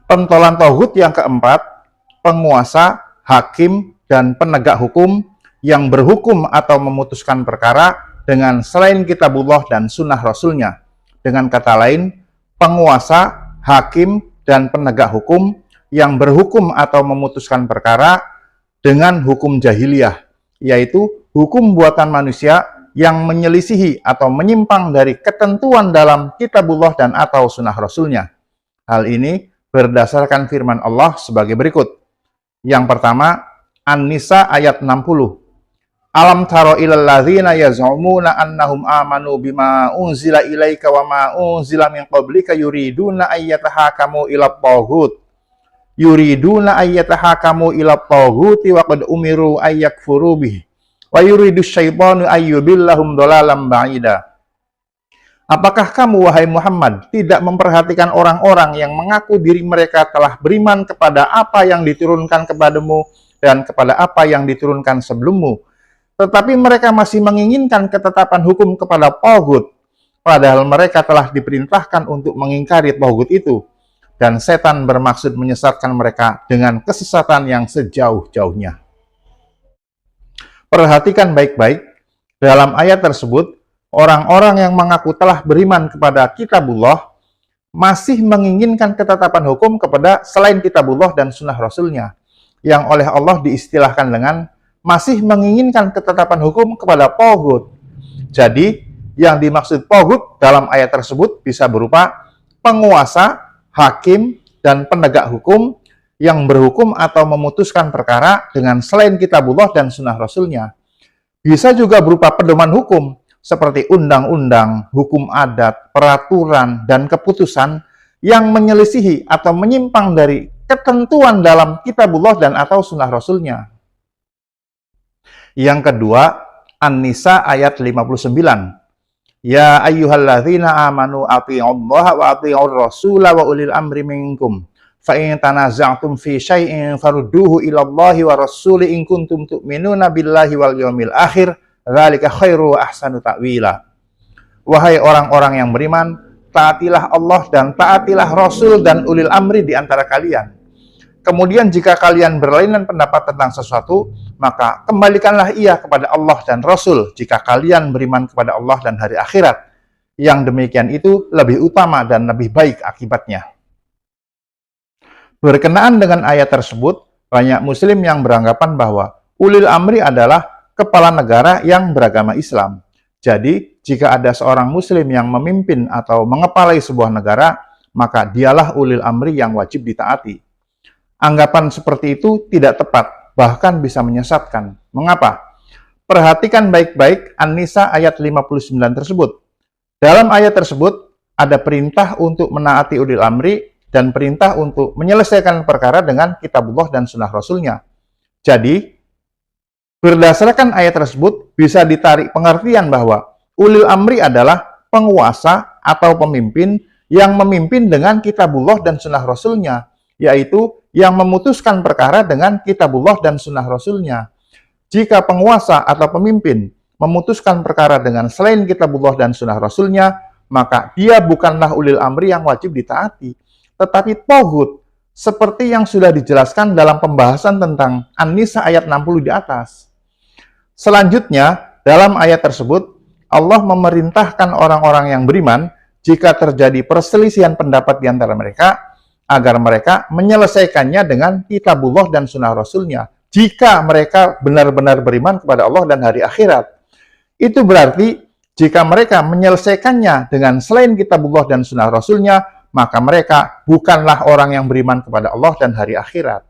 Pentolan tauhid yang keempat, penguasa, hakim, dan penegak hukum yang berhukum atau memutuskan perkara dengan selain kitabullah dan sunnah rasulnya. Dengan kata lain, penguasa, hakim, dan penegak hukum yang berhukum atau memutuskan perkara dengan hukum jahiliyah, yaitu hukum buatan manusia yang menyelisihi atau menyimpang dari ketentuan dalam kitabullah dan atau sunnah rasulnya. Hal ini berdasarkan firman Allah sebagai berikut. Yang pertama, An-Nisa ayat 60. Alam taro ilal ladzina yaz'umuna annahum amanu bima unzila ilaika wa ma unzila min qablika yuriduna ayyatahakamu ila taghut. Yuriduna ayyatahakamu ila taghuti wa qad umiru ayyakfuru bih. Wa yuridu syaitanu ayyudillahum dhalalan ba'ida. Apakah kamu, wahai Muhammad, tidak memperhatikan orang-orang yang mengaku diri mereka telah beriman kepada apa yang diturunkan kepadamu dan kepada apa yang diturunkan sebelummu, tetapi mereka masih menginginkan ketetapan hukum kepada taghut, padahal mereka telah diperintahkan untuk mengingkari taghut itu, dan setan bermaksud menyesatkan mereka dengan kesesatan yang sejauh-jauhnya. Perhatikan baik-baik, dalam ayat tersebut, orang-orang yang mengaku telah beriman kepada kitabullah masih menginginkan ketetapan hukum kepada selain kitabullah dan sunnah rasulnya, yang oleh Allah diistilahkan dengan masih menginginkan ketetapan hukum kepada taghut. Jadi, yang dimaksud taghut dalam ayat tersebut bisa berupa penguasa, hakim, dan penegak hukum yang berhukum atau memutuskan perkara dengan selain kitabullah dan sunnah rasulnya. Bisa juga berupa pedoman hukum, seperti undang-undang, hukum adat, peraturan, dan keputusan yang menyelisihi atau menyimpang dari ketentuan dalam kitabullah dan atau sunnah rasulnya. Yang kedua, An-Nisa ayat 59. Ya ayyuhalladzina amanu athi'ullaha wa athi'ur rasula wa ulil amri minkum. Fa in tanaza'tum fi syai'in farudduhu ilallahi wa rasuli in kuntum tu'minuna billahi wal yawmil akhir. Dzalika khairu wa ahsanu ta'wila. Wahai orang-orang yang beriman, taatilah Allah dan taatilah Rasul dan ulil amri di antara kalian. Kemudian jika kalian berlainan pendapat tentang sesuatu, maka kembalikanlah ia kepada Allah dan Rasul jika kalian beriman kepada Allah dan hari akhirat. Yang demikian itu lebih utama dan lebih baik akibatnya. Berkenaan dengan ayat tersebut, banyak muslim yang beranggapan bahwa ulil amri adalah kepala negara yang beragama Islam. Jadi, jika ada seorang muslim yang memimpin atau mengepalai sebuah negara, maka dialah ulil amri yang wajib ditaati. Anggapan seperti itu tidak tepat, bahkan bisa menyesatkan. Mengapa? Perhatikan baik-baik An-Nisa ayat 59 tersebut. Dalam ayat tersebut, ada perintah untuk menaati ulil amri dan perintah untuk menyelesaikan perkara dengan kitabullah dan sunnah rasulnya. Jadi, berdasarkan ayat tersebut, bisa ditarik pengertian bahwa ulil amri adalah penguasa atau pemimpin yang memimpin dengan kitabullah dan sunnah rasulnya, yaitu yang memutuskan perkara dengan kitabullah dan sunnah rasulnya. Jika penguasa atau pemimpin memutuskan perkara dengan selain kitabullah dan sunnah rasulnya, maka dia bukanlah ulil amri yang wajib ditaati, tetapi taghut, seperti yang sudah dijelaskan dalam pembahasan tentang An-Nisa ayat 60 di atas. Selanjutnya, dalam ayat tersebut, Allah memerintahkan orang-orang yang beriman jika terjadi perselisihan pendapat di antara mereka, agar mereka menyelesaikannya dengan kitabullah dan sunnah rasulnya, jika mereka benar-benar beriman kepada Allah dan hari akhirat. Itu berarti, jika mereka menyelesaikannya dengan selain kitabullah dan sunnah rasulnya, maka mereka bukanlah orang yang beriman kepada Allah dan hari akhirat.